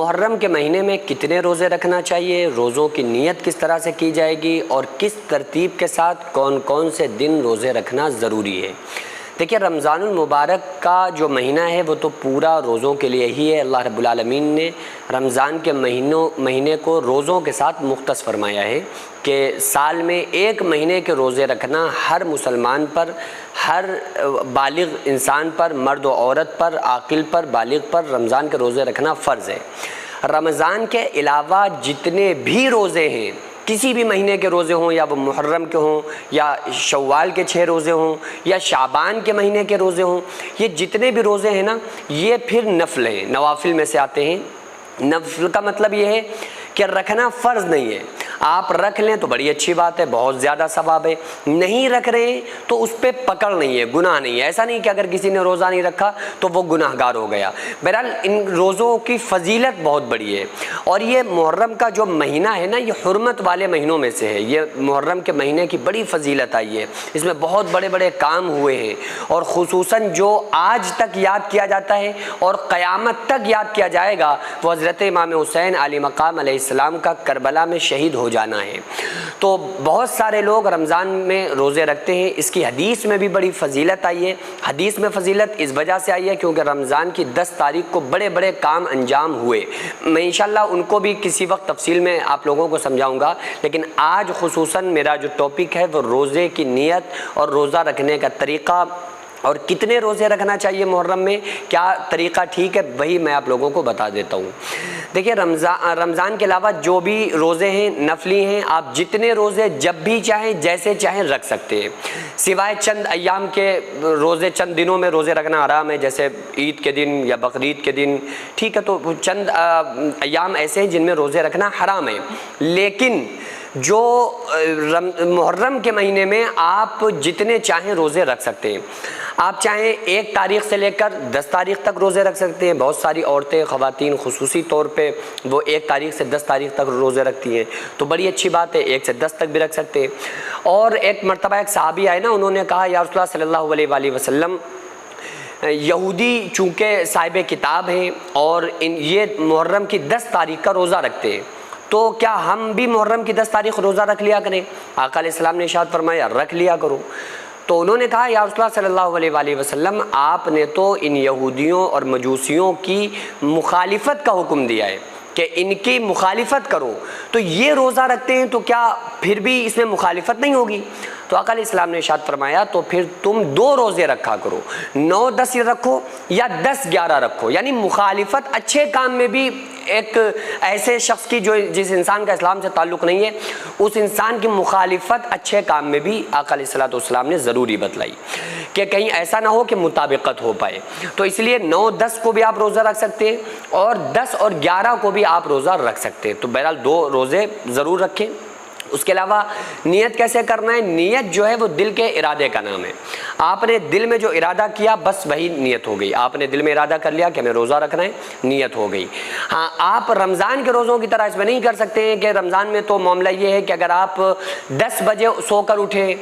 محرم کے مہینے میں کتنے روزے رکھنا چاہیے، روزوں کی نیت کس طرح سے کی جائے گی اور کس ترتیب کے ساتھ کون کون سے دن روزے رکھنا ضروری ہے۔ دیکھیے، رمضان المبارک کا جو مہینہ ہے وہ تو پورا روزوں کے لیے ہی ہے۔ اللہ رب العالمین نے رمضان کے مہینے کو روزوں کے ساتھ مختص فرمایا ہے کہ سال میں ایک مہینے کے روزے رکھنا ہر مسلمان پر، ہر بالغ انسان پر، مرد و عورت پر، عاقل پر، بالغ پر رمضان کے روزے رکھنا فرض ہے۔ رمضان کے علاوہ جتنے بھی روزے ہیں، کسی بھی مہینے کے روزے ہوں، یا وہ محرم کے ہوں، یا شوال کے 6 روزے ہوں، یا شعبان کے مہینے کے روزے ہوں، یہ جتنے بھی روزے ہیں نا، یہ پھر نفل ہیں، نوافل میں سے آتے ہیں۔ نفل کا مطلب یہ ہے کہ رکھنا فرض نہیں ہے، آپ رکھ لیں تو بڑی اچھی بات ہے، بہت زیادہ ثواب ہے، نہیں رکھ رہے ہیں تو اس پہ پکڑ نہیں ہے، گناہ نہیں ہے۔ ایسا نہیں کہ اگر کسی نے روزہ نہیں رکھا تو وہ گناہ گار ہو گیا۔ بہرحال ان روزوں کی فضیلت بہت بڑی ہے، اور یہ محرم کا جو مہینہ ہے نا، یہ حرمت والے مہینوں میں سے ہے۔ یہ محرم کے مہینے کی بڑی فضیلت آئی ہے، اس میں بہت بڑے بڑے کام ہوئے ہیں، اور خصوصاً جو آج تک یاد کیا جاتا ہے اور قیامت تک یاد کیا جائے گا، وہ حضرت امام حسین علی مقام علیہ السلام کا کربلا میں شہید ہو جانا ہے۔ تو بہت سارے لوگ رمضان میں روزے رکھتے ہیں، اس کی حدیث میں بھی بڑی فضیلت آئی ہے۔ حدیث میں فضیلت اس وجہ سے آئی ہے کیونکہ رمضان کی 10 تاریخ کو بڑے بڑے کام انجام ہوئے۔ میں انشاءاللہ ان کو بھی کسی وقت تفصیل میں آپ لوگوں کو سمجھاؤں گا، لیکن آج خصوصاً میرا جو ٹاپک ہے وہ روزے کی نیت اور روزہ رکھنے کا طریقہ، اور کتنے روزے رکھنا چاہیے محرم میں، کیا طریقہ ٹھیک ہے، وہی میں آپ لوگوں کو بتا دیتا ہوں۔ دیکھیے، رمضان کے علاوہ جو بھی روزے ہیں نفلی ہیں، آپ جتنے روزے جب بھی چاہیں جیسے چاہیں رکھ سکتے ہیں، سوائے چند ایام کے روزے، چند دنوں میں روزے رکھنا حرام ہے، جیسے عید کے دن یا بقرعید کے دن، ٹھیک ہے، تو چند ایام ایسے ہیں جن میں روزے رکھنا حرام ہے۔ لیکن جو محرم کے مہینے میں آپ جتنے چاہیں روزے رکھ سکتے ہیں۔ آپ چاہیں 1 تاریخ سے لے کر 10 تاریخ تک روزے رکھ سکتے ہیں۔ بہت ساری عورتیں، خواتین خصوصی طور پہ وہ 1 تاریخ سے 10 تاریخ تک روزے رکھتی ہیں، تو بڑی اچھی بات ہے، 1 سے 10 تک بھی رکھ سکتے ہیں۔ اور ایک مرتبہ ایک صحابی آئے نا، انہوں نے کہا یا رسول اللہ صلی اللہ علیہ وآلہ وسلم، یہودی چونکہ صاحب کتاب ہیں اور یہ محرم کی 10 تاریخ کا روزہ رکھتے ہیں، تو کیا ہم بھی محرم کی 10 تاریخ روزہ رکھ لیا کریں؟ آقا علیہ السلام نے ارشاد فرمایا رکھ لیا کرو۔ تو انہوں نے کہا یا رسول اللہ صلی اللہ علیہ وآلہ وسلم، آپ نے تو ان یہودیوں اور مجوسیوں کی مخالفت کا حکم دیا ہے کہ ان کی مخالفت کرو، تو یہ روزہ رکھتے ہیں تو کیا پھر بھی اس میں مخالفت نہیں ہوگی؟ تو آقا علیہ السلام نے ارشاد فرمایا تو پھر تم 2 روزے رکھا کرو، 9-10 رکھو یا 10-11 رکھو، یعنی مخالفت اچھے کام میں بھی ایک ایسے شخص کی جس انسان کا اسلام سے تعلق نہیں ہے، اس انسان کی مخالفت اچھے کام میں بھی آقا علیہ السلام نے ضروری بتلائی کہ کہیں ایسا نہ ہو کہ مطابقت ہو پائے۔ تو اس لیے 9-10 کو بھی آپ روزہ رکھ سکتے ہیں، اور 10 اور 11 کو بھی آپ روزہ رکھ سکتے ہیں۔ تو بہرحال 2 روزے ضرور رکھیں۔ اس کے علاوہ نیت کیسے کرنا ہے؟ نیت جو ہے وہ دل کے ارادے کا نام ہے۔ آپ نے دل میں جو ارادہ کیا بس وہی نیت ہو گئی۔ آپ نے دل میں ارادہ کر لیا کہ ہمیں روزہ رکھنا ہے، نیت ہو گئی۔ ہاں، آپ رمضان کے روزوں کی طرح اس میں نہیں کر سکتے ہیں کہ رمضان میں تو معاملہ یہ ہے کہ اگر آپ 10 بجے سو کر اٹھے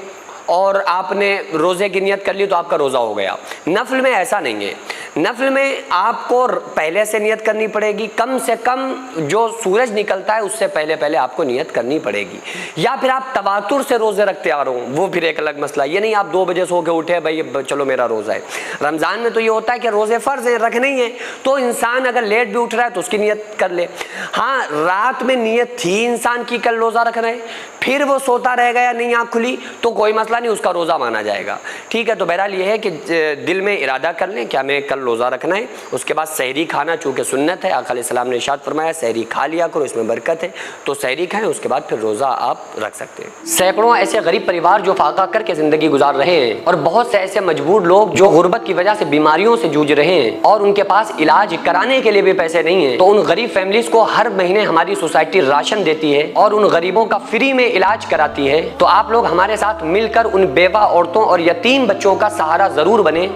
اور آپ نے روزے کی نیت کر لی تو آپ کا روزہ ہو گیا۔ نفل میں ایسا نہیں ہے۔ نفل میں آپ کو پہلے سے نیت کرنی پڑے گی، کم سے کم جو سورج نکلتا ہے اس سے پہلے آپ کو نیت کرنی پڑے گی، یا پھر آپ تواتر سے روزے رکھتے آ رہے ہوں، وہ پھر ایک الگ مسئلہ۔ یہ نہیں آپ 2 بجے سو کے اٹھے بھائی چلو میرا روزہ ہے۔ رمضان میں تو یہ ہوتا ہے کہ روزے فرض ہیں، رکھنے ہی ہیں، تو انسان اگر لیٹ بھی اٹھ رہا ہے تو اس کی نیت کر لے۔ ہاں، رات میں نیت تھی انسان کی کل روزہ رکھنا ہے، پھر وہ سوتا رہ گیا، نہیں آنکھ کھلی، تو کوئی مسئلہ نہیں، اس کا روزہ مانا جائے گا، ٹھیک ہے۔ تو بہرحال یہ ہے کہ دل میں ارادہ کر لیں کہ ہمیں کل روزہ رکھنا ہے۔ اس کے بعد سحری کھانا چونکہ سنت ہے، آقا علیہ السلام نے ارشاد فرمایا سحری کھا لیا کرو، اس میں برکت ہے، تو سحری کھائیں، اس کے بعد پھر روزہ آپ رکھ سکتے ہیں۔ سینکڑوں ایسے غریب پریوار جو فاقہ کر کے زندگی گزار رہے ہیں، اور بہت سے ایسے مجبور لوگ جو غربت کی وجہ سے بیماریوں سے جوجھ رہے ہیں اور ان کے پاس علاج کرانے کے لیے بھی پیسے نہیں ہیں، تو ان غریب فیملیز کو ہر مہینے ہماری سوسائٹی راشن دیتی ہے اور ان غریبوں کا فری میں علاج کراتی ہے۔ تو آپ لوگ ہمارے ساتھ مل کر ان بیوہ عورتوں اور یتیم بچوں کا سہارا ضرور بنیں